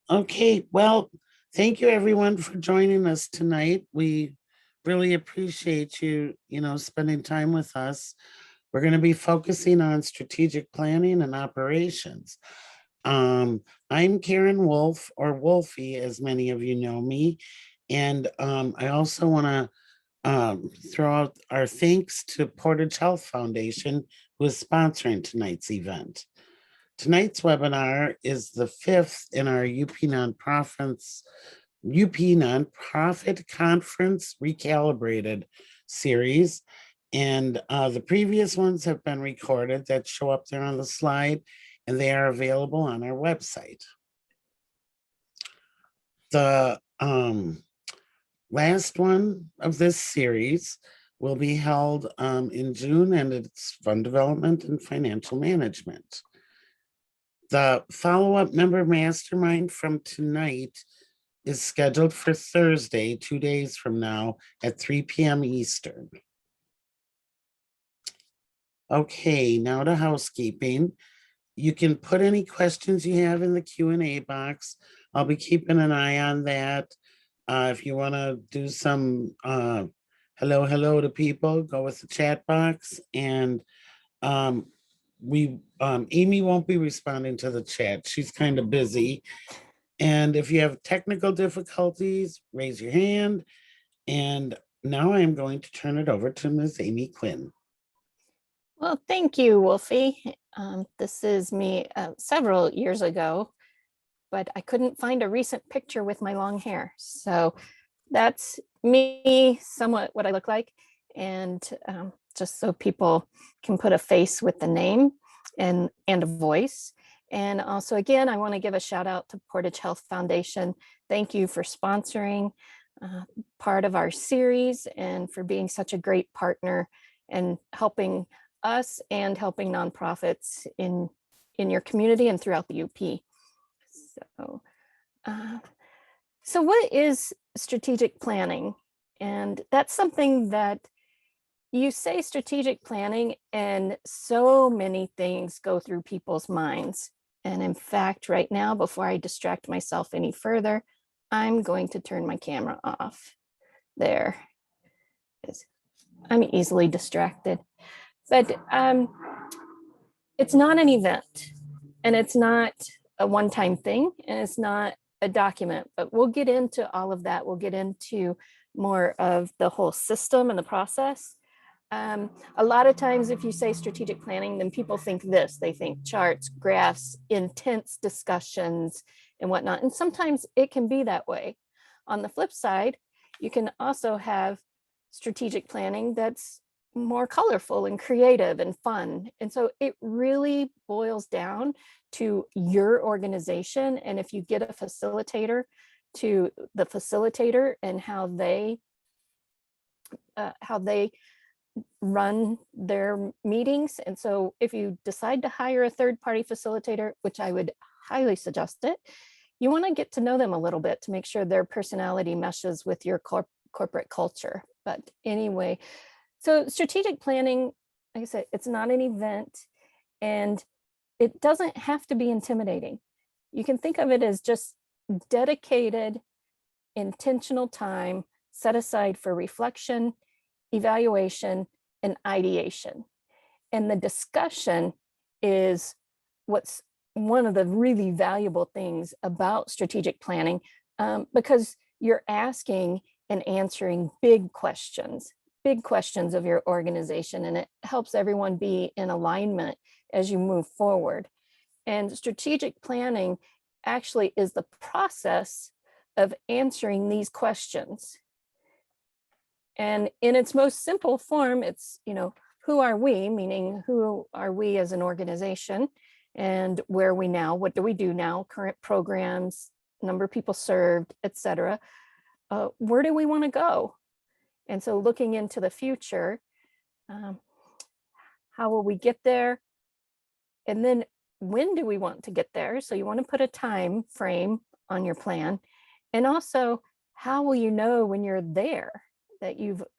Okay, well, thank you everyone for joining us tonight. We really appreciate you spending time with us. We're going to be focusing on strategic planning and operations. I'm Karen Wolf, or Wolfie, as many of you know me. And I also want to throw out our thanks to Portage Health Foundation, who is sponsoring tonight's event. Tonight's webinar is the fifth in our UP Nonprofit Conference Recalibrated series. And the previous ones have been recorded that show up there on the slide, and they are available on our website. The last one of this series will be held in June, and it's Fund Development and Financial Management. The follow-up member mastermind from tonight is scheduled for Thursday, 2 days from now at 3 p.m. Eastern. Okay, now to housekeeping. You can put any questions you have in the Q&A box. I'll be keeping an eye on that. If you want to do some hello to people, go with the chat box. And Amy won't be responding to the chat. She's kind of busy. And if you have technical difficulties, raise your hand. And now I'm going to turn it over to Ms. Amy Quinn. Well, thank you, Wolfie. This is me several years ago, but I couldn't find a recent picture with my long hair. So that's me, somewhat what I look like. And just so people can put a face with the name and a voice. And also, again, I want to give a shout out to Portage Health Foundation. Thank you for sponsoring part of our series and for being such a great partner and helping us and helping nonprofits in your community and throughout the UP. So what is strategic planning? And that's something that you say strategic planning and so many things go through people's minds. And in fact, right now, before I distract myself any further, I'm going to turn my camera off. There. I'm easily distracted. But it's not an event, and it's not a one-time thing, and it's not a document, but we'll get into all of that. We'll get into more of the whole system and the process. A lot of times if you say strategic planning, then people think this, they think charts, graphs, intense discussions and whatnot. And sometimes it can be that way. On the flip side, you can also have strategic planning that's more colorful and creative and fun. And so it really boils down to your organization. And if you get a facilitator, to the facilitator and how they run their meetings. And so if you decide to hire a third-party facilitator, which I would highly suggest it, you want to get to know them a little bit to make sure their personality meshes with your corporate culture. But anyway, so strategic planning, like I said, it's not an event and it doesn't have to be intimidating. You can think of it as just dedicated, intentional time set aside for reflection, evaluation, and ideation. And the discussion is what's one of the really valuable things about strategic planning, because you're asking and answering big questions of your organization, and it helps everyone be in alignment as you move forward. And strategic planning actually is the process of answering these questions. And in its most simple form, it's, who are we, meaning who are we as an organization, and where are we now? What do we do now? Current programs, number of people served, etc. Where do we want to go? And so looking into the future, how will we get there? And then when do we want to get there? So you want to put a time frame on your plan. And also, how will you know when you're there?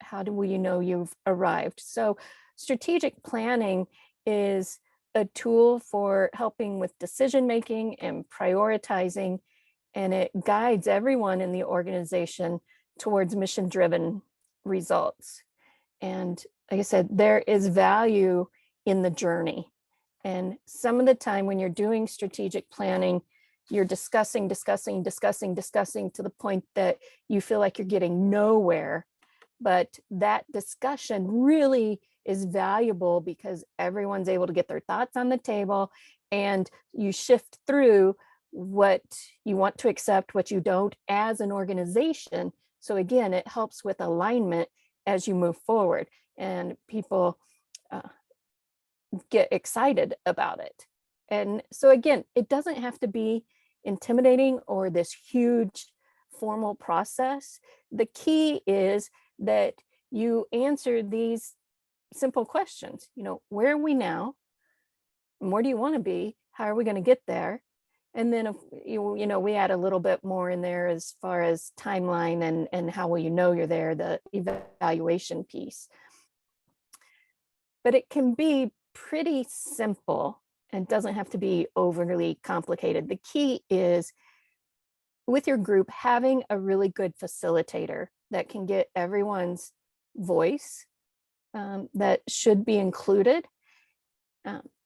How will you know you've arrived? So strategic planning is a tool for helping with decision making and prioritizing and it guides everyone in the organization towards mission-driven results. And like I said, there is value in the journey. And some of the time when you're doing strategic planning, you're discussing to the point that you feel like you're getting nowhere. But that discussion really is valuable because everyone's able to get their thoughts on the table, and you shift through what you want to accept, what you don't as an organization. So again, it helps with alignment as you move forward, and people get excited about it. And so again, it doesn't have to be intimidating or this huge formal process. The key is that you answer these simple questions. Where are we now? And where do you want to be? How are we going to get there? And then, if we add a little bit more in there as far as timeline and how will you know you're there, the evaluation piece. But it can be pretty simple and doesn't have to be overly complicated. The key is with your group having a really good facilitator that can get everyone's voice that should be included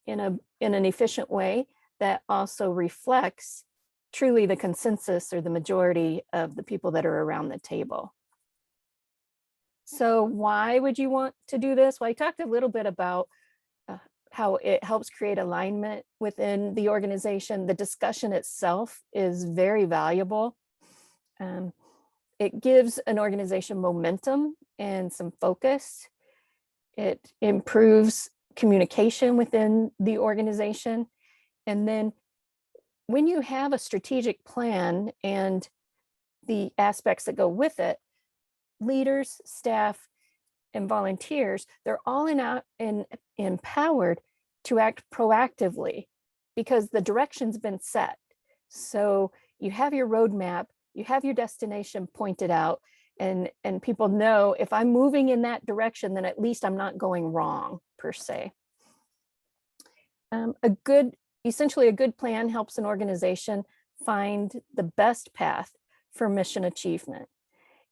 in an efficient way that also reflects truly the consensus or the majority of the people that are around the table. So why would you want to do this? Well, I talked a little bit about how it helps create alignment within the organization. The discussion itself is very valuable. It gives an organization momentum and some focus. It improves communication within the organization. And then when you have a strategic plan and the aspects that go with it, leaders, staff, and volunteers, they're all empowered to act proactively because the direction's been set. So you have your roadmap, you have your destination pointed out, and people know if I'm moving in that direction, then at least I'm not going wrong per se. Essentially a good plan helps an organization find the best path for mission achievement.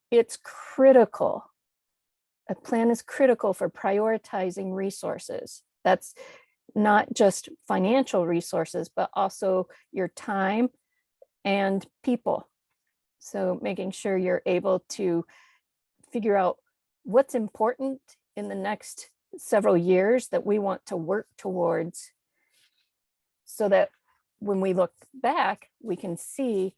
It's critical. A plan is critical for prioritizing resources. That's not just financial resources, but also your time and people. So making sure you're able to figure out what's important in the next several years that we want to work towards, so that when we look back, we can see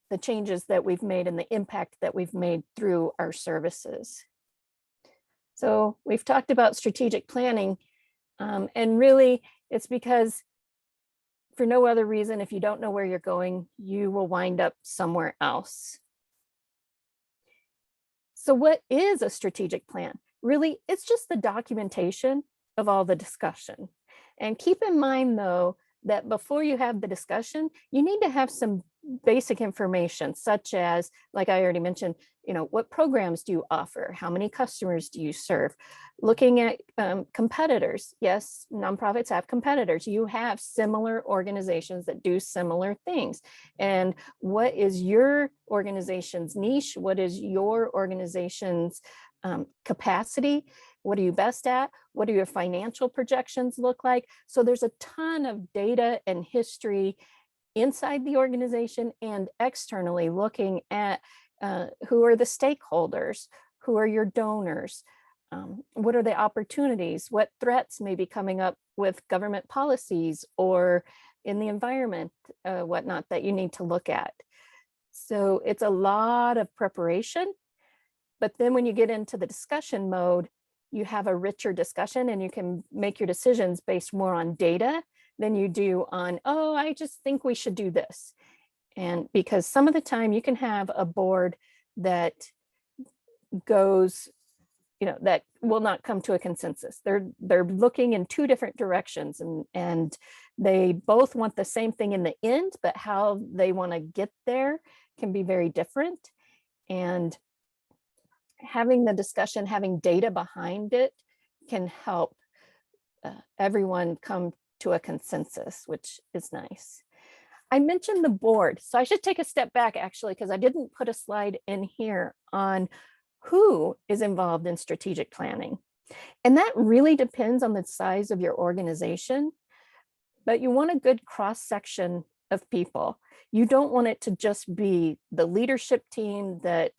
the changes that we've made and the impact that we've made through our services. So we've talked about strategic planning, and really it's because for no other reason, if you don't know where you're going, you will wind up somewhere else. So what is a strategic plan? Really, it's just the documentation of all the discussion. And keep in mind though, that before you have the discussion, you need to have some basic information, such as, like I already mentioned, what programs do you offer? How many customers do you serve? Looking at competitors. Yes, nonprofits have competitors. You have similar organizations that do similar things. And what is your organization's niche? What is your organization's capacity? What are you best at? What do your financial projections look like? So there's a ton of data and history inside the organization and externally, looking at who are the stakeholders, who are your donors, what are the opportunities, what threats may be coming up with government policies or in the environment, whatnot, that you need to look at. So it's a lot of preparation, but then when you get into the discussion mode, you have a richer discussion and you can make your decisions based more on data than you do on, oh, I just think we should do this. And because some of the time you can have a board that goes, that will not come to a consensus. They're looking in two different directions, and they both want the same thing in the end, but how they want to get there can be very different. And having the discussion, having data behind it, can help everyone come to a consensus, which is nice. I mentioned the board, so I should take a step back actually, because I didn't put a slide in here on who is involved in strategic planning. And that really depends on the size of your organization, but you want a good cross section of people. You don't want it to just be the leadership team that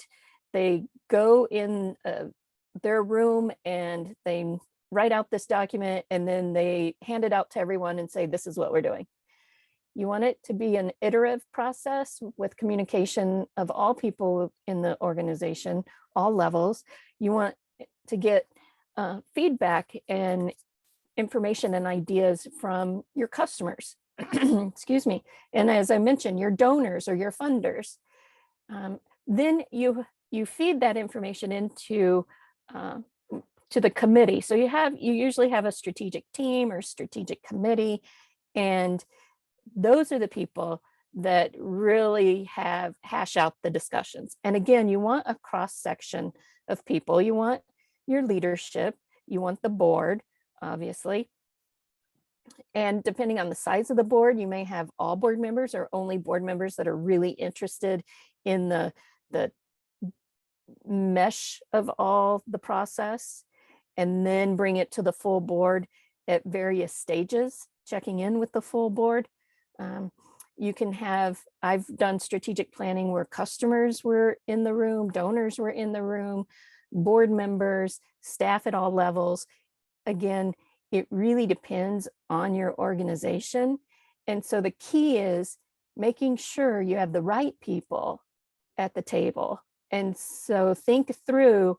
they go in their room and they write out this document and then they hand it out to everyone and say, this is what we're doing. You want it to be an iterative process with communication of all people in the organization, all levels. You want to get feedback and information and ideas from your customers, excuse me. And as I mentioned, your donors or your funders. Then you feed that information into to the committee. So you usually have a strategic team or strategic committee, and those are the people that really hash out the discussions. And again, you want a cross section of people. You want your leadership, you want the board, obviously. And depending on the size of the board, you may have all board members or only board members that are really interested in the mesh of all the process, and then bring it to the full board at various stages, checking in with the full board. You can have, I've done strategic planning where customers were in the room, donors were in the room, board members, staff at all levels. Again, it really depends on your organization. And so the key is making sure you have the right people at the table. And so think through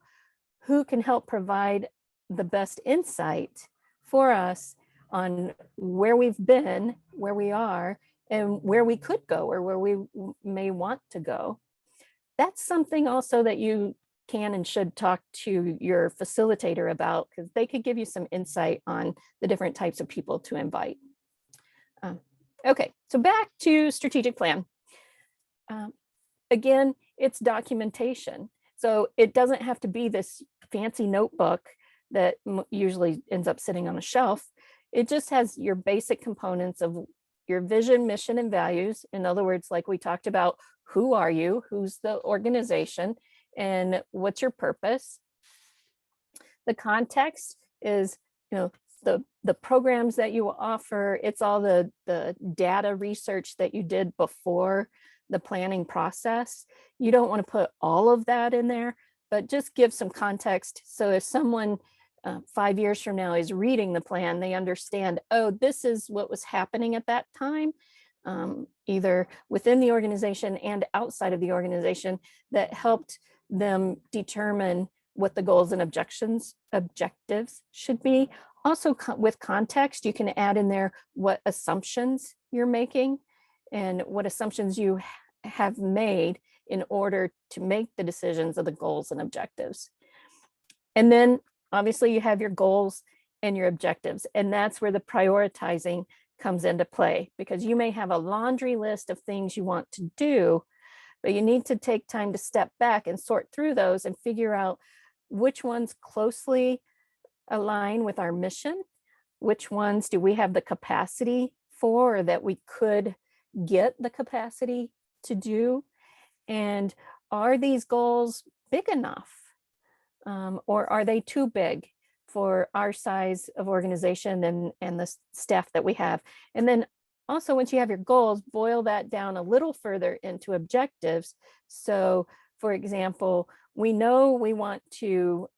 who can help provide the best insight for us on where we've been, where we are, and where we could go or where we may want to go. That's something also that you can and should talk to your facilitator about, because they could give you some insight on the different types of people to invite. Okay, so back to strategic plan. Again, it's documentation. So it doesn't have to be this fancy notebook that usually ends up sitting on a shelf. It just has your basic components of your vision, mission, and values. In other words, like we talked about, who are you? Who's the organization? And what's your purpose? The context is, the programs that you offer. It's all the data research that you did before the planning process. You don't want to put all of that in there, but just give some context. So if someone 5 years from now is reading the plan, they understand, oh, this is what was happening at that time, either within the organization and outside of the organization, that helped them determine what the goals and objectives should be. Also, with context, you can add in there what assumptions you're making and what assumptions you have made in order to make the decisions of the goals and objectives. And then obviously you have your goals and your objectives, and that's where the prioritizing comes into play, because you may have a laundry list of things you want to do, but you need to take time to step back and sort through those and figure out which ones closely align with our mission, which ones do we have the capacity for, or that we could get the capacity to do, and are these goals big enough, or are they too big for our size of organization and the staff that we have? And then also, once you have your goals, boil that down a little further into objectives. So for example, we know we want to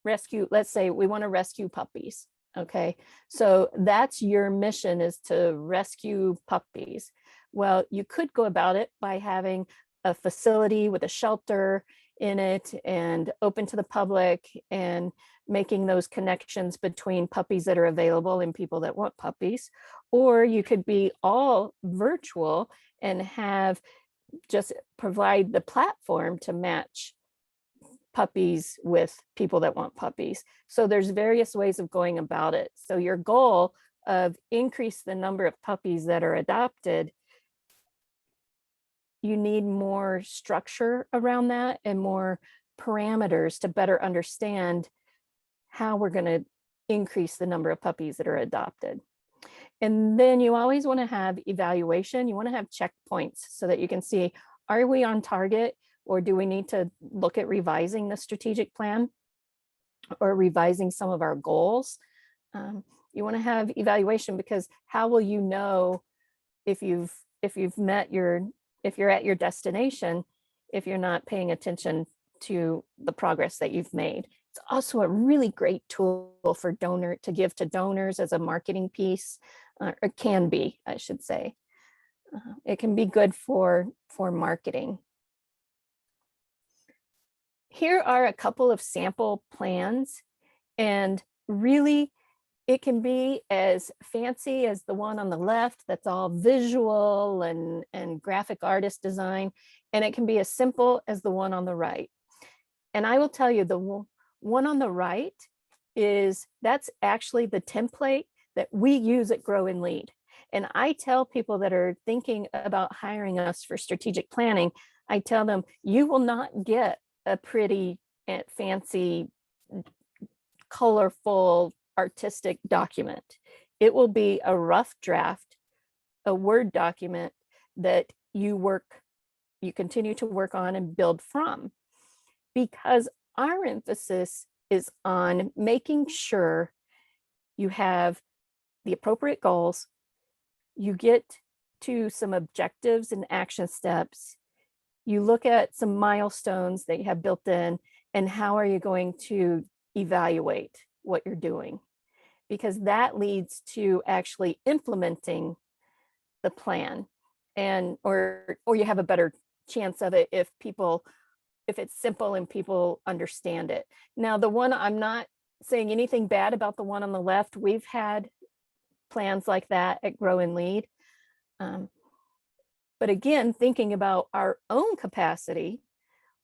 rescue, let's say we want to rescue puppies. Okay, so that's your mission, is to rescue puppies. Well, you could go about it by having a facility with a shelter in it and open to the public, and making those connections between puppies that are available and people that want puppies. Or you could be all virtual and have just provide the platform to match puppies with people that want puppies. So there's various ways of going about it. So your goal of increase the number of puppies that are adopted, you need more structure around that and more parameters to better understand how we're going to increase the number of puppies that are adopted. And then you always want to have evaluation. You want to have checkpoints so that you can see, are we on target, or do we need to look at revising the strategic plan or revising some of our goals? You want to have evaluation, because how will you know if you're at your destination if you're not paying attention to the progress that you've made? It's also a really great tool for to give to donors as a marketing piece, or can be, I should say. It can be good for marketing. Here are a couple of sample plans, and really it can be as fancy as the one on the left that's all visual and graphic artist design, and it can be as simple as the one on the right. And I will tell you, the one on the right that's actually the template that we use at Grow and Lead. And I tell people that are thinking about hiring us for strategic planning, I tell them, you will not get a pretty and fancy, colorful, artistic document. It will be a rough draft, a Word document that you continue to work on and build from, because our emphasis is on making sure you have the appropriate goals, you get to some objectives and action steps, you look at some milestones that you have built in, and how are you going to evaluate what you're doing, because that leads to actually implementing the plan, and or you have a better chance of it if it's simple and people understand it. Now, the one, I'm not saying anything bad about the one on the left. We've had plans like that at Grow and Lead. But again, thinking about our own capacity,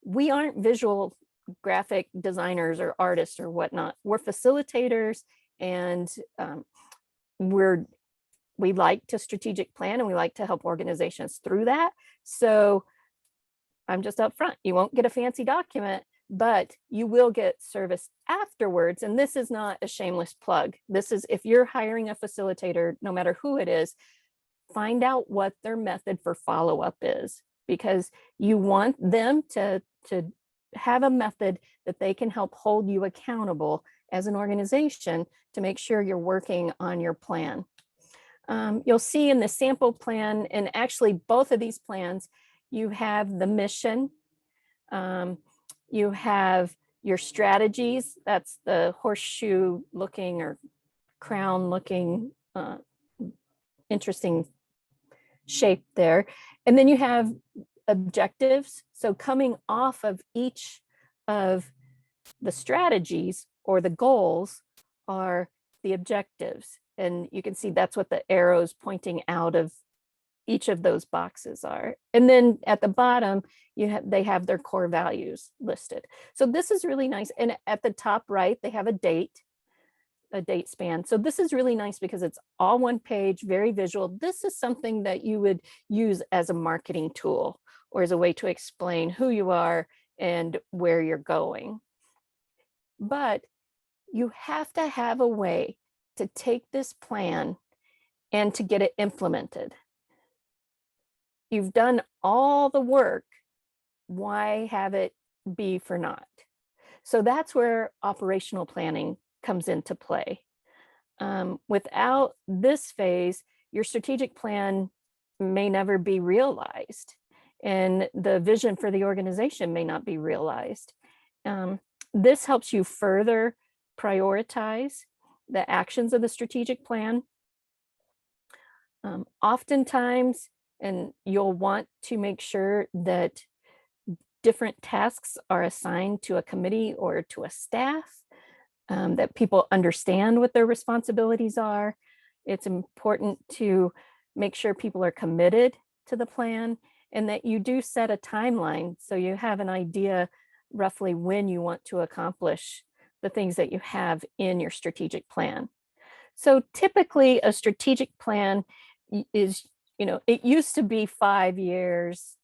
we aren't visual graphic designers or artists or whatnot. We're facilitators, and we like to strategic plan, and we like to help organizations through that. So I'm just upfront. You won't get a fancy document, but you will get service afterwards. And this is not a shameless plug. This is, if you're hiring a facilitator, no matter who it is, find out what their method for follow-up is, because you want them to have a method that they can help hold you accountable as an organization to make sure you're working on your plan. You'll see in the sample plan, and actually both of these plans, you have the mission, you have your strategies, that's the horseshoe looking or crown looking, interesting shape there. And then you have objectives. So coming off of each of the strategies or the goals are the objectives. And you can see that's what the arrows pointing out of each of those boxes are. And then at the bottom, they have their core values listed. So this is really nice. And at the top right, they have a date span. So this is really nice because it's all one page, very visual. This is something that you would use as a marketing tool or as a way to explain who you are and where you're going. But you have to have a way to take this plan and to get it implemented. You've done all the work, why have it be for naught? So that's where operational planning comes into play. Without this phase, your strategic plan may never be realized, and the vision for the organization may not be realized. This helps you further prioritize the actions of the strategic plan. Oftentimes, and you'll want to make sure that different tasks are assigned to a committee or to a staff, that people understand what their responsibilities are. It's important to make sure people are committed to the plan, and that you do set a timeline so you have an idea roughly when you want to accomplish the things that you have in your strategic plan. So typically a strategic plan is, it used to be 5 years,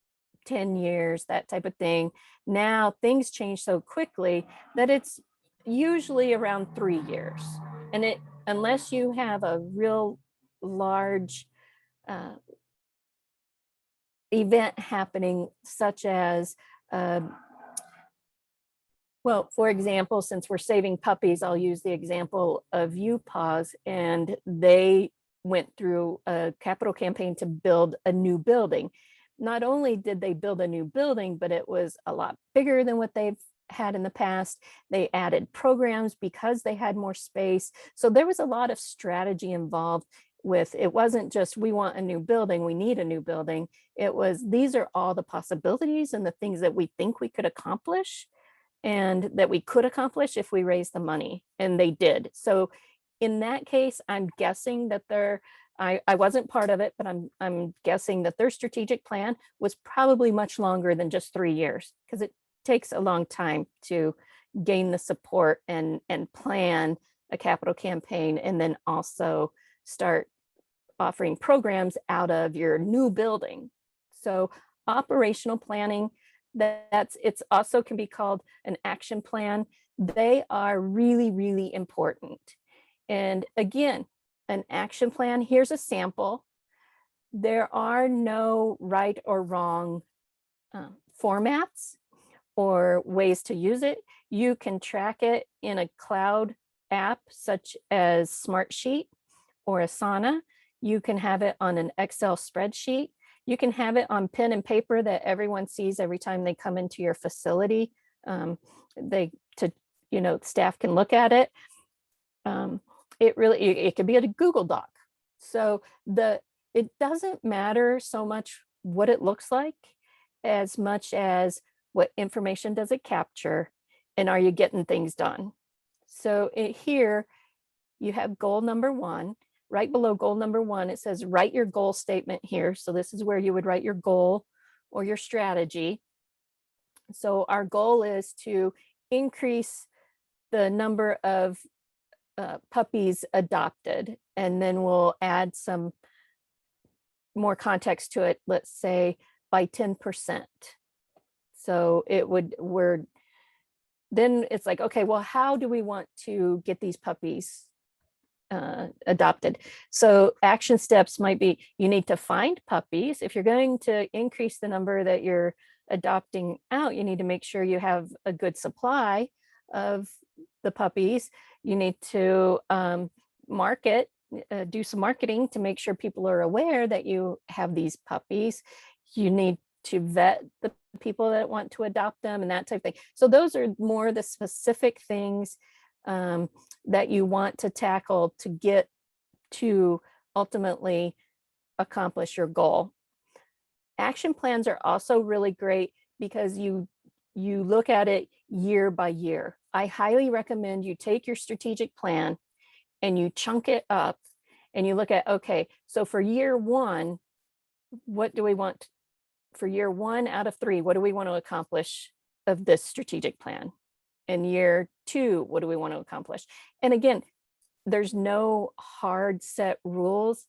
10 years, that type of thing. Now things change so quickly that it's usually around 3 years. And unless you have a real large event happening, such as, well, for example, since we're saving puppies, I'll use the example of UPAWS, and they went through a capital campaign to build a new building. Not only did they build a new building, but it was a lot bigger than what they've had in the past. They added programs because they had more space. So there was a lot of strategy involved with, it wasn't just, we want a new building, we need a new building. It was, these are all the possibilities and the things that we think we could accomplish and that we could accomplish if we raised the money, and they did. So in that case, I'm guessing that I wasn't part of it, but I'm guessing that their strategic plan was probably much longer than just 3 years, because it takes a long time to gain the support and plan a capital campaign, and then also start offering programs out of your new building. So operational planning, it's also can be called an action plan. They are really, really important. And again, an action plan, here's a sample. There are no right or wrong formats or ways to use it. You can track it in a cloud app such as Smartsheet or Asana. You can have it on an Excel spreadsheet. You can have it on pen and paper that everyone sees every time they come into your facility. Staff can look at it. It could be a Google Doc. So it doesn't matter so much what it looks like, as much as what information does it capture, and are you getting things done? So here you have goal number 1. Right below goal number 1, it says write your goal statement here. So this is where you would write your goal or your strategy. So our goal is to increase the number of puppies adopted, and then we'll add some more context to it, let's say by 10%. So then it's like, okay, well, how do we want to get these puppies adopted? So action steps might be, you need to find puppies. If you're going to increase the number that you're adopting out, you need to make sure you have a good supply of the puppies. You need to do some marketing to make sure people are aware that you have these puppies. You need to vet the people that want to adopt them and that type of thing. So those are more the specific things that you want to tackle to get to ultimately accomplish your goal. Action plans are also really great because you look at it year by year. I highly recommend you take your strategic plan and you chunk it up and you look at, okay, so for year 1, what do we want? For year 1 out of 3, what do we want to accomplish of this strategic plan? In year 2, what do we want to accomplish? And again, there's no hard set rules.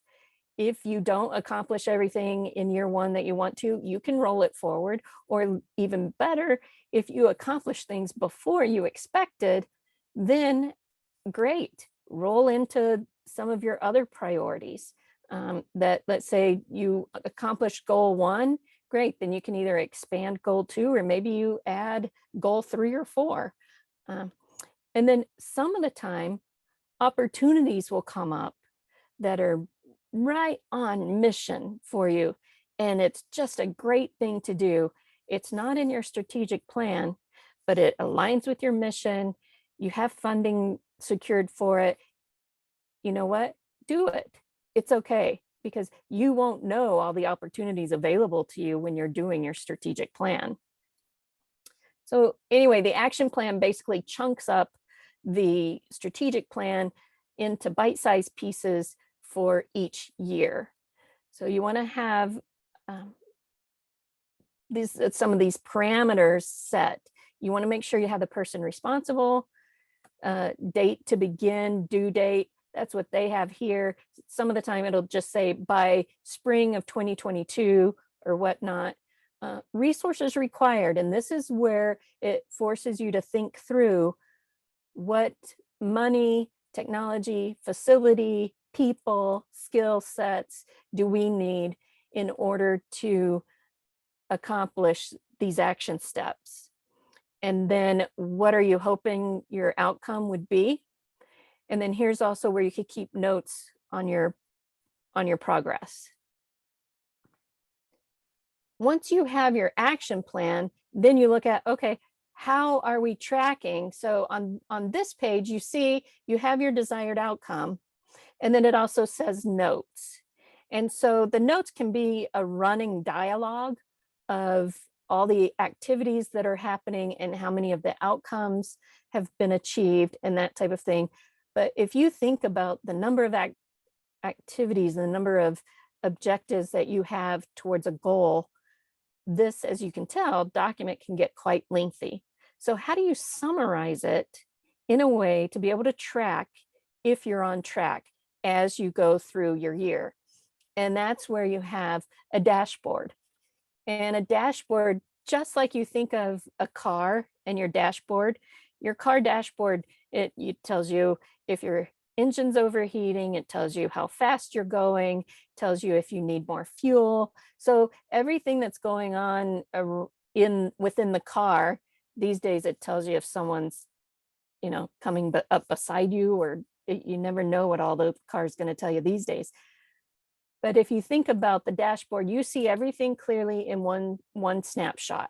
If you don't accomplish everything in year 1 that you want to, you can roll it forward, or even better, if you accomplish things before you expected, then great, roll into some of your other priorities. That, let's say you accomplished goal 1, great, then you can either expand goal 2, or maybe you add goal 3 or 4. And then some of the time, opportunities will come up that are right on mission for you. And it's just a great thing to do. It's not in your strategic plan, but it aligns with your mission. You have funding secured for it. You know what? Do it. It's okay, because you won't know all the opportunities available to you when you're doing your strategic plan. So anyway, the action plan basically chunks up the strategic plan into bite-sized pieces for each year. So you want to have some of these parameters set. You want to make sure you have the person responsible, date to begin, due date. That's what they have here. Some of the time it'll just say by spring of 2022 or whatnot. Resources required, and this is where it forces you to think through what money, technology, facility, people, skill sets do we need in order to accomplish these action steps? And then what are you hoping your outcome would be? And then here's also where you could keep notes on your progress. Once you have your action plan, then you look at, okay, how are we tracking? So on this page, you see you have your desired outcome, and then it also says notes. And so the notes can be a running dialogue of all the activities that are happening and how many of the outcomes have been achieved and that type of thing. But if you think about the number of activities and the number of objectives that you have towards a goal, this, as you can tell, document can get quite lengthy. So how do you summarize it in a way to be able to track if you're on track as you go through your year? And that's where you have a dashboard. And a dashboard, just like you think of a car and your car dashboard, it tells you if your engine's overheating, it tells you how fast you're going, tells you if you need more fuel. So everything that's going on within the car, these days it tells you if someone's, coming up beside you, or you never know what all the car is going to tell you these days. But if you think about the dashboard, you see everything clearly in one snapshot.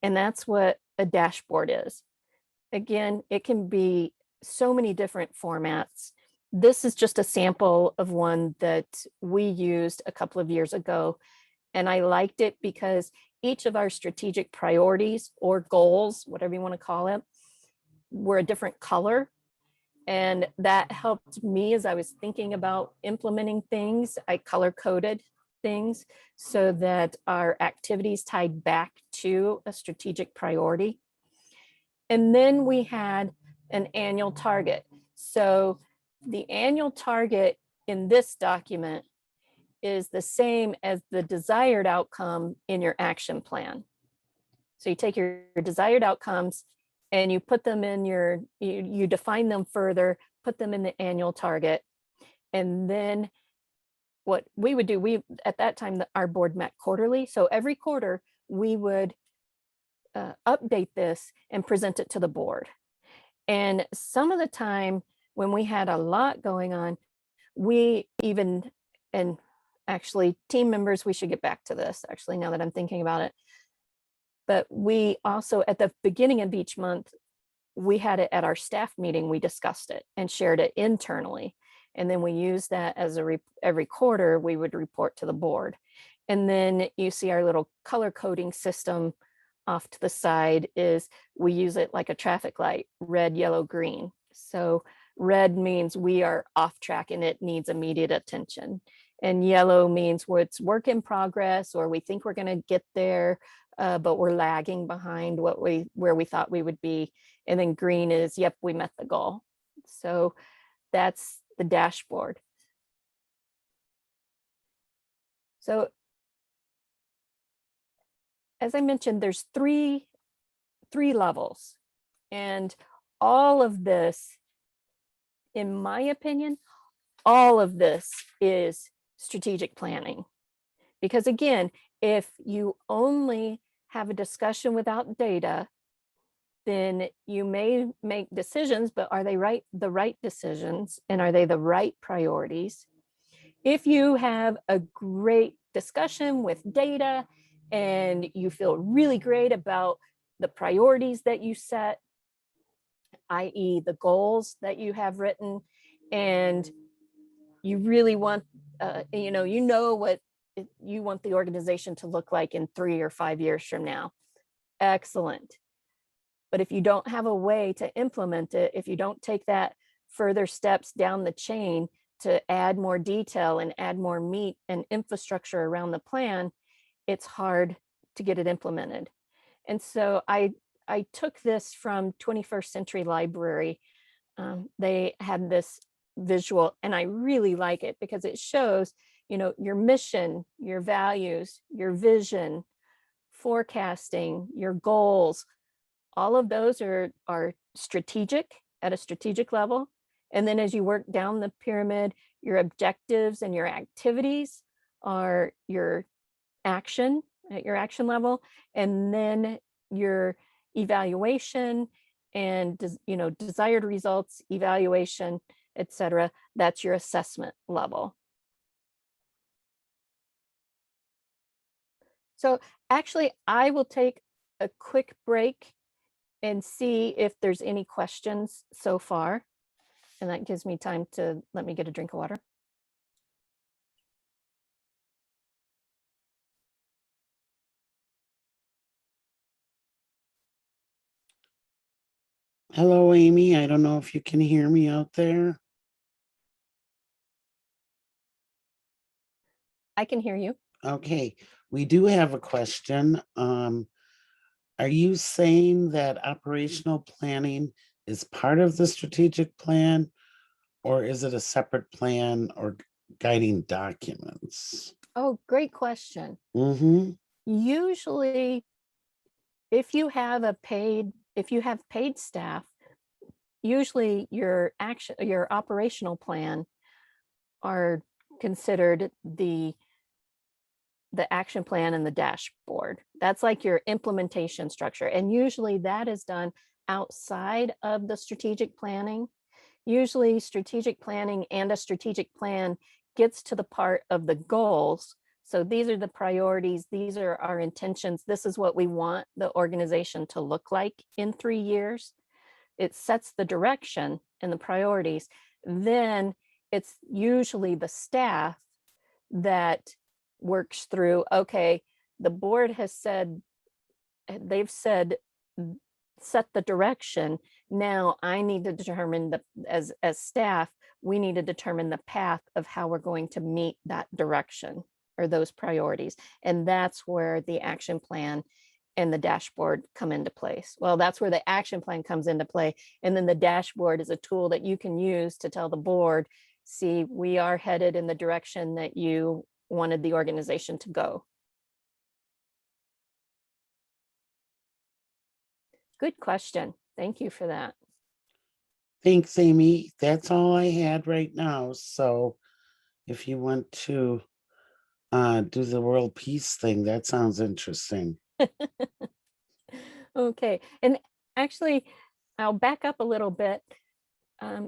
And that's what a dashboard is. Again, it can be so many different formats. This is just a sample of one that we used a couple of years ago. And I liked it because each of our strategic priorities or goals, whatever you want to call it, were a different color. And that helped me as I was thinking about implementing things. I color coded things so that our activities tied back to a strategic priority. And then we had an annual target. So the annual target in this document is the same as the desired outcome in your action plan. So you take your desired outcomes and you put them in you define them further, put them in the annual target. And then what we would do, at that time, our board met quarterly. So every quarter we would update this and present it to the board. And some of the time when we had a lot going on, and actually team members, we should get back to this actually now that I'm thinking about it. But we also, at the beginning of each month, we had it at our staff meeting, we discussed it and shared it internally. And then we used that as every quarter, we would report to the board. And then you see our little color coding system off to the side is we use it like a traffic light, red, yellow, green. So red means we are off track and it needs immediate attention. And yellow means it's work in progress, or we think we're going to get there, but we're lagging behind where we thought we would be. And then green is, yep, we met the goal. So that's the dashboard. So as I mentioned, there's three levels, and all of this, in my opinion, all of this is strategic planning. Because again, if you only have a discussion without data, then you may make decisions, but are they the right decisions? And are they the right priorities? If you have a great discussion with data and you feel really great about the priorities that you set, i.e. the goals that you have written, and you really want, what you want the organization to look like in 3 or 5 years from now. Excellent. But if you don't have a way to implement it, if you don't take that further steps down the chain to add more detail and add more meat and infrastructure around the plan, it's hard to get it implemented. And so I took this from 21st Century Library. They had this visual, and I really like it because it shows, your mission, your values, your vision, forecasting, your goals. All of those are strategic at a strategic level. And then as you work down the pyramid, your objectives and your activities are your action at your action level, and then your evaluation and desired results, evaluation, etc. That's your assessment level. So actually, I will take a quick break and see if there's any questions so far. And that gives me time to let me get a drink of water. Hello, Amy. I don't know if you can hear me out there. I can hear you. Okay, we do have a question. Are you saying that operational planning is part of the strategic plan, or is it a separate plan or guiding documents? Oh, great question. Mm-hmm. Usually, if you have paid staff, usually your operational plan are considered the action plan and the dashboard. That's like your implementation structure. And usually that is done outside of the strategic planning. Usually strategic planning and a strategic plan gets to the part of the goals. So these are the priorities, these are our intentions, this is what we want the organization to look like in 3 years. It sets the direction and the priorities. Then it's usually the staff that works through, okay, the board has said, they've said, set the direction. Now I need to determine as staff, we need to determine the path of how we're going to meet that direction or those priorities. And that's where the action plan and the dashboard come into place. Well, that's where the action plan comes into play. And then the dashboard is a tool that you can use to tell the board, see, we are headed in the direction that you wanted the organization to go. Good question. Thank you for that. Thanks, Amy. That's all I had right now. So if you want to do the world peace thing, that sounds interesting. Okay. And actually, I'll back up a little bit.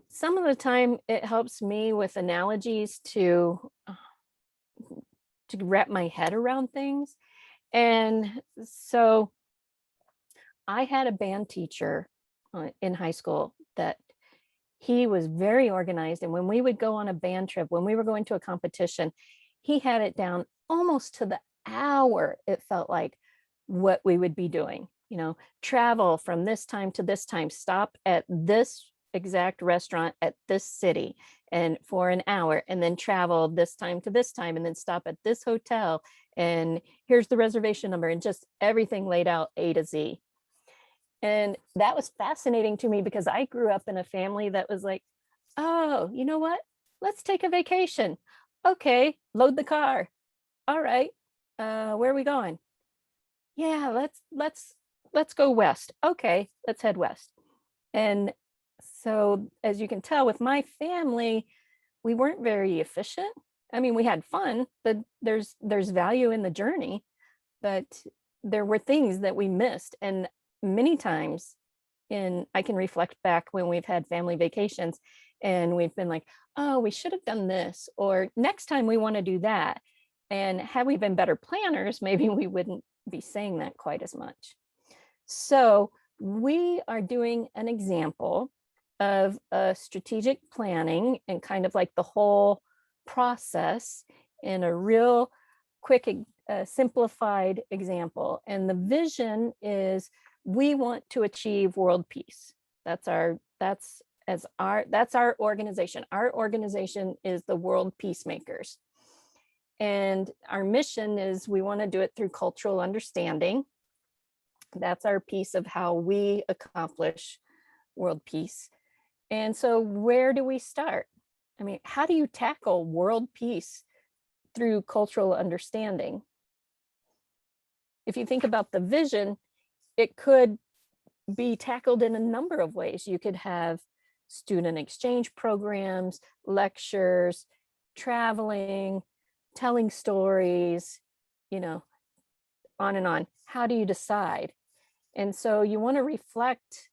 Some of the time it helps me with analogies to wrap my head around things. And so I had a band teacher in high school that he was very organized. And when we would go on a band trip, when we were going to a competition, he had it down almost to the hour, it felt like, what we would be doing. Travel from this time to this time, stop at this exact restaurant at this city and for an hour, and then travel this time to this time, and then stop at this hotel, and here's the reservation number, and just everything laid out A to Z. And that was fascinating to me because I grew up in a family that was like, oh, you know what? Let's take a vacation. Okay, load the car. All right, where are we going? Yeah, let's go west. Okay, let's head west. And so as you can tell with my family, we weren't very efficient. I mean, we had fun, but there's value in the journey, but there were things that we missed. And many times I can reflect back when we've had family vacations and we've been like, oh, we should have done this, or next time we want to do that. And had we been better planners, maybe we wouldn't be saying that quite as much. So we are doing an example of a strategic planning and kind of like the whole process in a real quick, simplified example. And the vision is we want to achieve world peace. That's our organization. Our organization is the World Peacemakers. And our mission is we want to do it through cultural understanding. That's our piece of how we accomplish world peace. And so where do we start? I mean, how do you tackle world peace through cultural understanding? If you think about the vision, it could be tackled in a number of ways. You could have student exchange programs, lectures, traveling, telling stories, you know, on and on. How do you decide? And so you want to reflect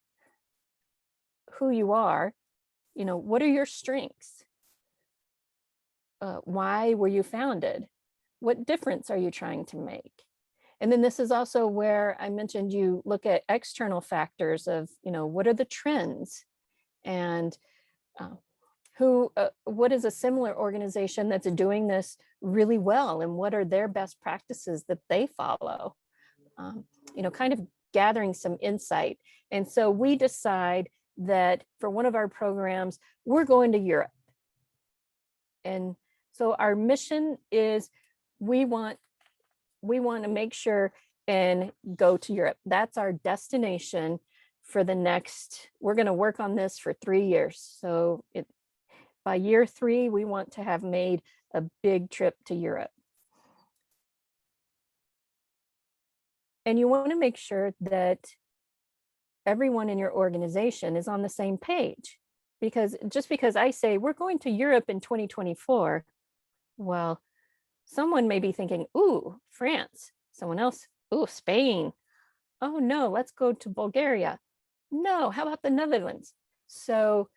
who you are, what are your strengths? Why were you founded? What difference are you trying to make? And then this is also where I mentioned you look at external factors of, what are the trends, and uh, what is a similar organization that's doing this really well, and what are their best practices that they follow? Kind of gathering some insight. And so we decide that for one of our programs, we're going to Europe. And so our mission is we want to make sure and go to Europe. That's our destination for the next, we're going to work on this for 3 years. So by year 3, we want to have made a big trip to Europe. And you want to make sure that everyone in your organization is on the same page. Because just because I say we're going to Europe in 2024, well, someone may be thinking, ooh, France. Someone else, ooh, Spain. Oh no, let's go to Bulgaria. No, how about the Netherlands? So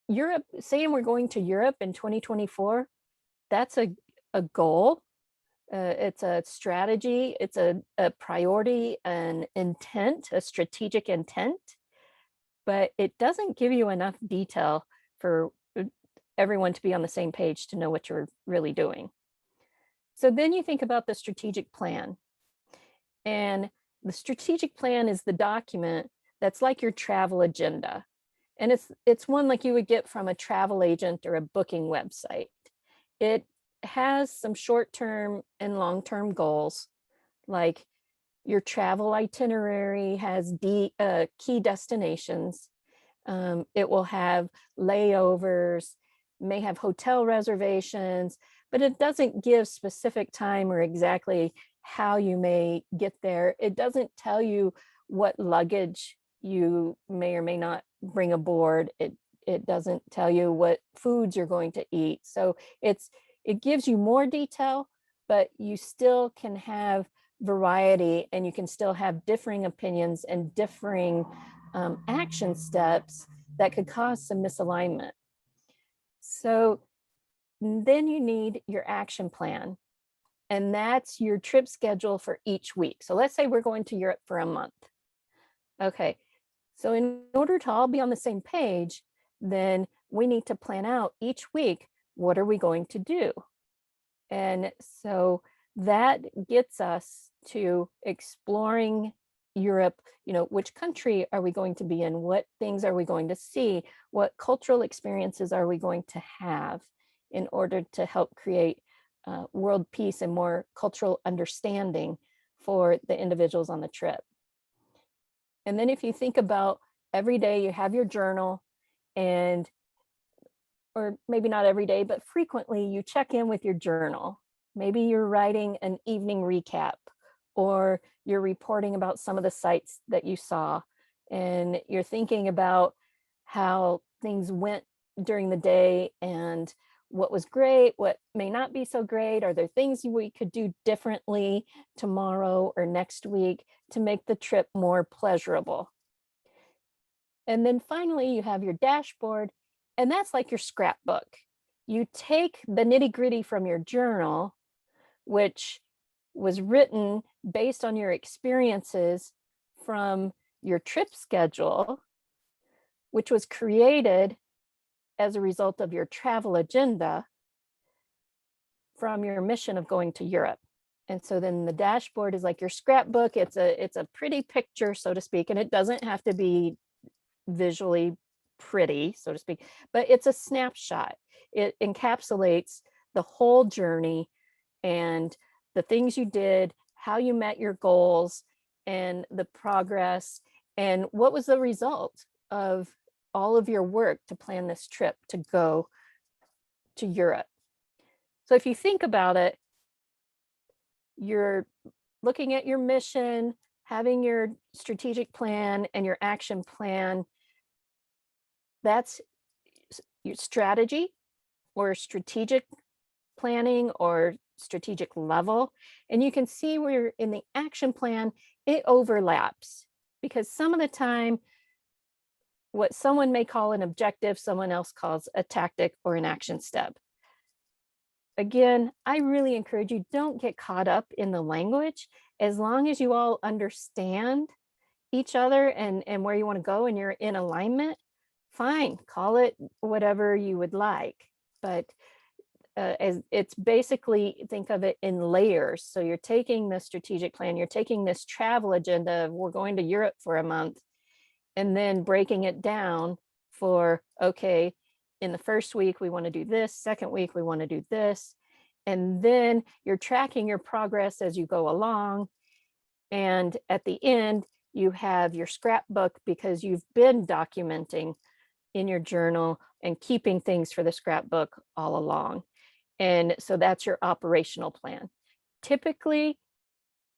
Europe, saying we're going to Europe in 2024, that's a goal. It's a strategy, it's a priority, an intent, a strategic intent, but it doesn't give you enough detail for everyone to be on the same page to know what you're really doing. So then you think about the strategic plan. And the strategic plan is the document that's like your travel agenda. And it's one like you would get from a travel agent or a booking website. It has some short-term and long-term goals, like your travel itinerary has key destinations. It will have layovers, may have hotel reservations, but it doesn't give specific time or exactly how you may get there. It doesn't tell you what luggage you may or may not bring aboard. It doesn't tell you what foods you're going to eat. So it gives you more detail, but you still can have variety, and you can still have differing opinions and differing action steps that could cause some misalignment. So then you need your action plan, and that's your trip schedule for each week. So let's say we're going to Europe for a month. Okay, so in order to all be on the same page, then we need to plan out each week, what are we going to do? And so that gets us to exploring Europe, which country are we going to be in? What things are we going to see? What cultural experiences are we going to have in order to help create world peace and more cultural understanding for the individuals on the trip? And then if you think about every day you have your journal, and or maybe not every day, but frequently you check in with your journal. Maybe you're writing an evening recap, or you're reporting about some of the sites that you saw, and you're thinking about how things went during the day and what was great, what may not be so great. Are there things we could do differently tomorrow or next week to make the trip more pleasurable? And then finally, you have your dashboard, and that's like your scrapbook. You take the nitty-gritty from your journal, which was written based on your experiences from your trip schedule, which was created as a result of your travel agenda from your mission of going to Europe. And so then the dashboard is like your scrapbook. It's a pretty picture, so to speak, and it doesn't have to be visually pretty, so to speak, but it's a snapshot. It encapsulates the whole journey and the things you did, how you met your goals, and the progress, and what was the result of all of your work to plan this trip to go to Europe. So if you think about it, you're looking at your mission, having your strategic plan and your action plan that's your strategy or strategic planning or strategic level. And you can see where in the action plan, it overlaps because some of the time, what someone may call an objective, someone else calls a tactic or an action step. Again, I really encourage you, don't get caught up in the language. As long as you all understand each other and where you want to go and you're in alignment, fine, call it whatever you would like. But as it's basically, think of it in layers. So you're taking the strategic plan, you're taking this travel agenda, we're going to Europe for a month, and then breaking it down for, okay, in the first week, we want to do this, second week, we want to do this. And then you're tracking your progress as you go along. And at the end, you have your scrapbook because you've been documenting in your journal and keeping things for the scrapbook all along. And so that's your operational plan. Typically,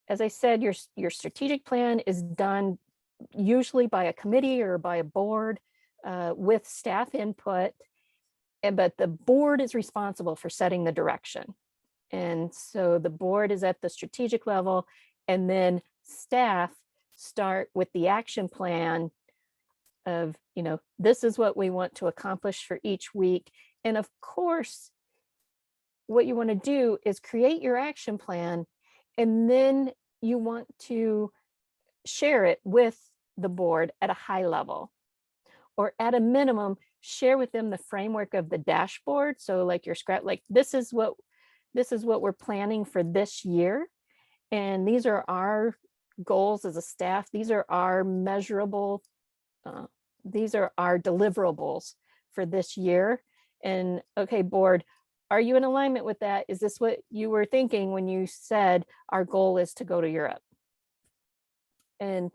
as I said, your strategic plan is done usually by a committee or by a board with staff input, but the board is responsible for setting the direction. And so the board is at the strategic level, and then staff start with the action plan of, this is what we want to accomplish for each week. And of course, what you want to do is create your action plan, and then you want to share it with the board at a high level, or at a minimum, share with them the framework of the dashboard. So like your scrap, like this is what we're planning for this year. And these are our goals as a staff. These are our measurable, these are our deliverables for this year. And okay, board, are you in alignment with that? Is this what you were thinking when you said our goal is to go to Europe? And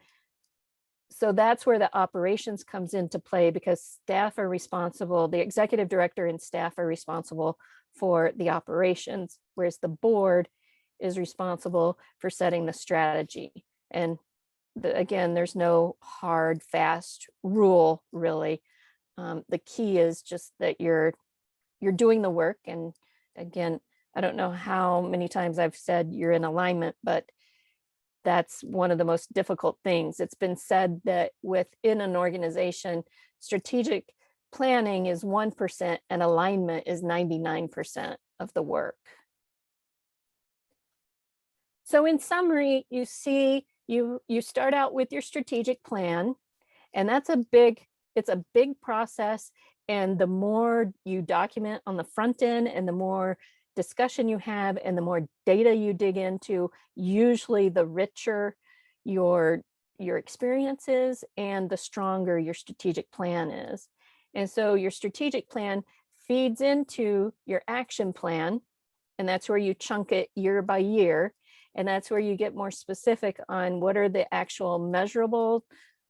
so that's where the operations comes into play, because staff are responsible, the executive director and staff are responsible for the operations, whereas the board is responsible for setting the strategy. And again, there's no hard, fast rule, really. The key is just that you're doing the work. And again, I don't know how many times I've said you're in alignment, but that's one of the most difficult things. It's been said that within an organization, strategic planning is 1% and alignment is 99% of the work. So in summary, you see, you start out with your strategic plan, and it's a big process. And the more you document on the front end and the more discussion you have and the more data you dig into, usually the richer your experience is and the stronger your strategic plan is. And so your strategic plan feeds into your action plan, and that's where you chunk it year by year. And that's where you get more specific on what are the actual measurable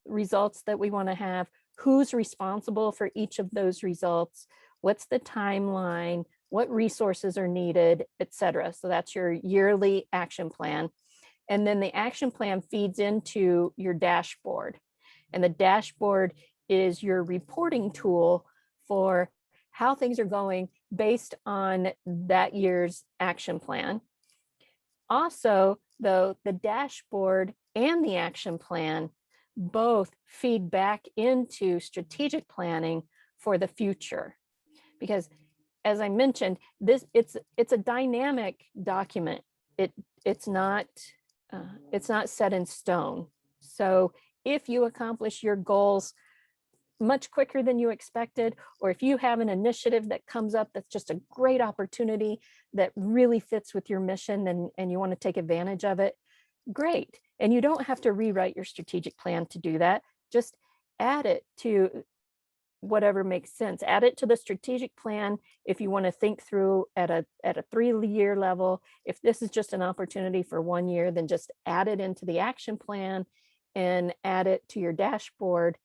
results that we want to have, who's responsible for each of those results, what's the timeline, what resources are needed, etc. So that's your yearly action plan. And then the action plan feeds into your dashboard. And the dashboard is your reporting tool for how things are going based on that year's action plan. Also, though, the dashboard and the action plan both feed back into strategic planning for the future. Because as I mentioned, it's a dynamic document. It's not set in stone. So if you accomplish your goals much quicker than you expected, or if you have an initiative that comes up that's just a great opportunity that really fits with your mission and you want to take advantage of it, great. And you don't have to rewrite your strategic plan to do that. Just add it to whatever makes sense. Add it to the strategic plan if you want to think through at a 3-year level. If this is just an opportunity for 1 year, then just add it into the action plan and add it to your dashboard.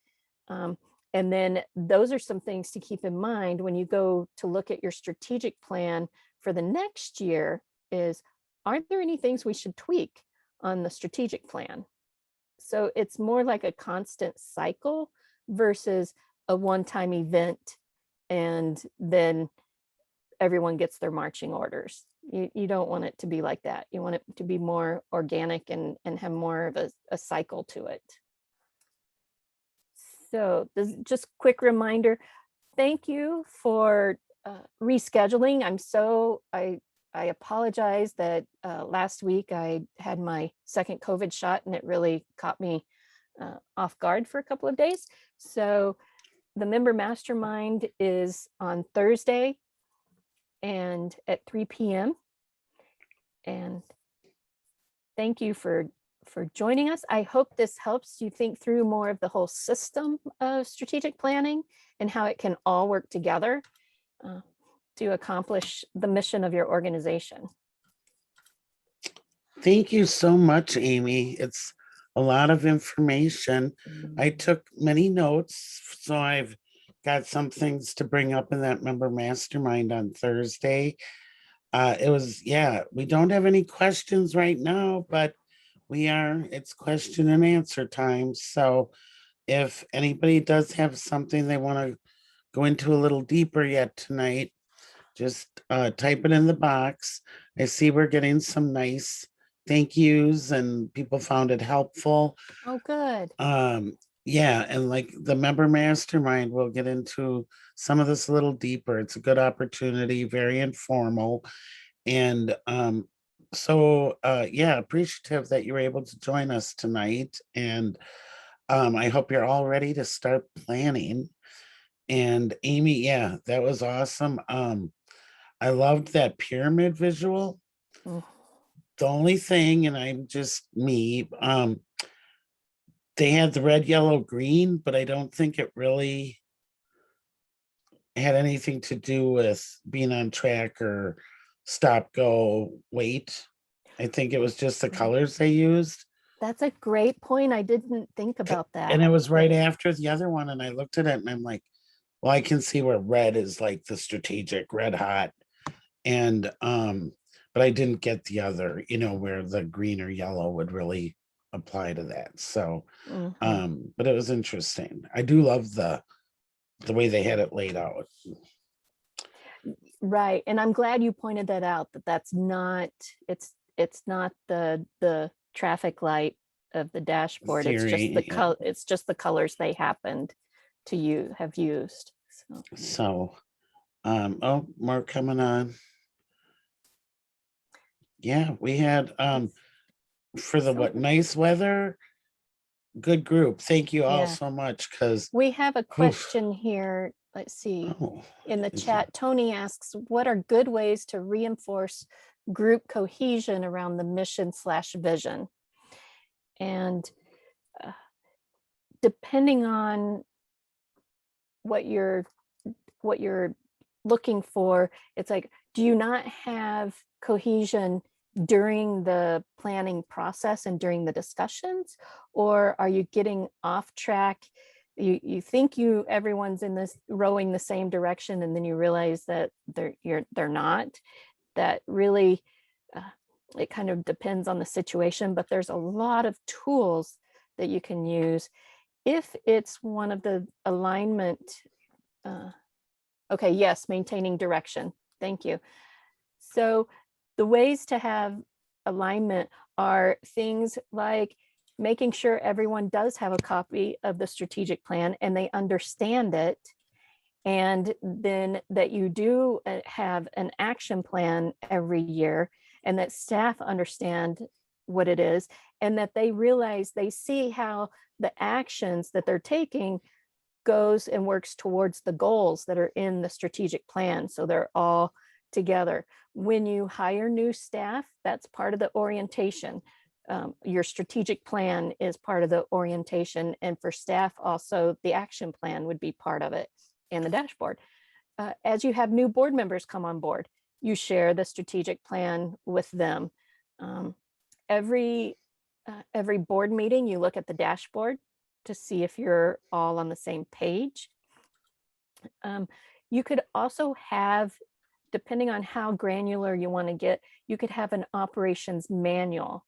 And then those are some things to keep in mind when you go to look at your strategic plan for the next year is, aren't there any things we should tweak on the strategic plan? So it's more like a constant cycle versus a one-time event and then everyone gets their marching orders. You don't want it to be like that. You want it to be more organic and have more of a cycle to it. So this just quick reminder, thank you for rescheduling. I apologize that last week I had my second COVID shot and it really caught me off guard for a couple of days. So the member mastermind is on Thursday and at 3 p.m. And thank you for joining us. I hope this helps you think through more of the whole system of strategic planning and how it can all work together to accomplish the mission of your organization. Thank you so much, Amy. It's a lot of information. I took many notes, so I've got some things to bring up in that member mastermind on Thursday. We don't have any questions right now, but it's question and answer time. So if anybody does have something they want to go into a little deeper yet tonight, just type it in the box. I see we're getting some nice thank yous and people found it helpful. Oh, good. Yeah, and like the member mastermind, we'll get into some of this a little deeper. It's a good opportunity, very informal. And appreciative that you were able to join us tonight. And I hope you're all ready to start planning. And Amy, yeah, that was awesome. I loved that pyramid visual. Mm. The only thing, and I'm just me, they had the red, yellow, green, but I don't think it really had anything to do with being on track or stop, go, wait. I think it was just the colors they used. That's a great point. I didn't think about that. And it was right after the other one. And I looked at it and I'm like, well, I can see where red is like the strategic, red hot. And but I didn't get the other, where the green or yellow would really apply to that. So but it was interesting. I do love the way they had it laid out. Right. And I'm glad you pointed that out, that's not, it's not the traffic light of the dashboard. It's just the color, it's just the colors they happened to have used. So oh, more coming on. Yeah, we had for the nice weather, good group. Thank you all so much, because we have a question here. Let's see. In the chat, Tony asks, what are good ways to reinforce group cohesion around the mission/vision? And depending on what you're looking for, it's like, do you not have cohesion during the planning process and during the discussions, or are you getting off track? You think everyone's in this rowing the same direction, and then you realize that they're not. That really it kind of depends on the situation, but there's a lot of tools that you can use if it's one of the alignment. Okay, yes, maintaining direction. Thank you. So the ways to have alignment are things like making sure everyone does have a copy of the strategic plan and they understand it. And then that you do have an action plan every year, and that staff understand what it is, and that they realize, they see how the actions that they're taking goes and works towards the goals that are in the strategic plan. So they're all together. When you hire new staff, that's part of the orientation. Your strategic plan is part of the orientation, and for staff also the action plan would be part of it, and the dashboard. As you have new board members come on board, you share the strategic plan with them. Every board meeting, you look at the dashboard to see if you're all on the same page. You could also have, depending on how granular you want to get, you could have an operations manual.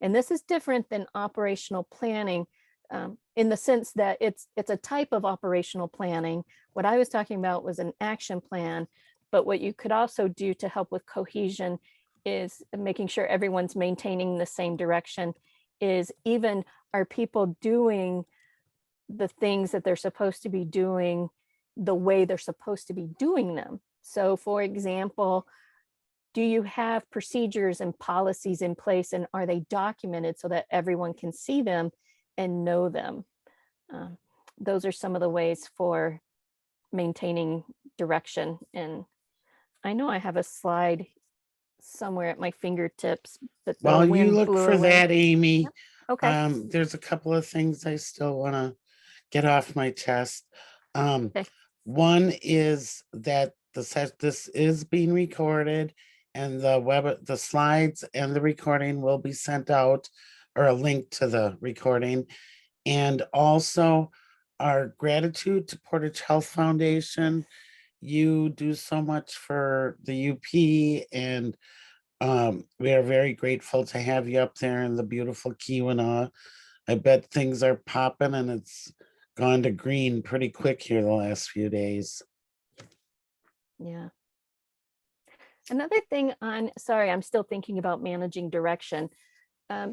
And this is different than operational planning. in the sense that it's a type of operational planning. What I was talking about was an action plan, but what you could also do to help with cohesion is making sure everyone's maintaining the same direction, is even are people doing the things that they're supposed to be doing the way they're supposed to be doing them. So for example, do you have procedures and policies in place, and are they documented so that everyone can see them and know them? Those are some of the ways for maintaining direction. And I know I have a slide somewhere at my fingertips, but the While you wind look blew for away. that, Amy, Okay. there's a couple of things I still want to get off my chest. Okay. One is that this is being recorded, and the slides and the recording will be sent out, or a link to the recording. And also our gratitude to Portage Health Foundation. You do so much for the UP, and we are very grateful to have you up there in the beautiful Keweenaw. I bet things are popping, and it's gone to green pretty quick here the last few days. Yeah. Another thing on, sorry, I'm still thinking about managing direction.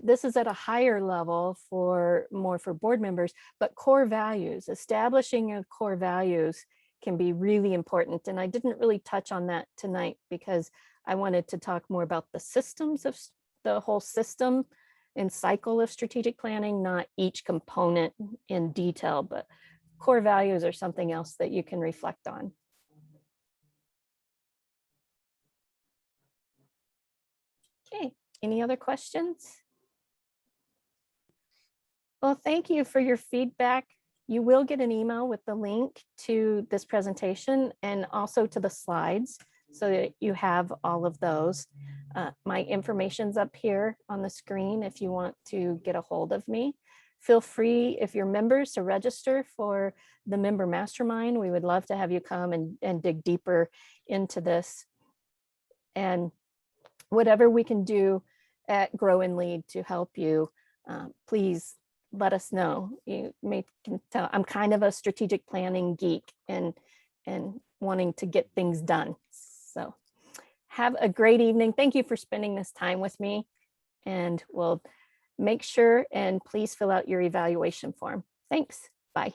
This is at a higher level for more for board members, but core values, establishing a core values can be really important. And I didn't really touch on that tonight because I wanted to talk more about the systems of the whole system and cycle of strategic planning, not each component in detail, but core values are something else that you can reflect on. Okay, any other questions? Well, thank you for your feedback. You will get an email with the link to this presentation and also to the slides so that you have all of those. My information's up here on the screen if you want to get a hold of me. Feel free, if you're members, to register for the member mastermind. We would love to have you come and dig deeper into this. And whatever we can do at Grow and Lead to help you, please let us know. You may can tell I'm kind of a strategic planning geek and wanting to get things done. So have a great evening. Thank you for spending this time with me, and we'll make sure and please fill out your evaluation form. Thanks. Bye.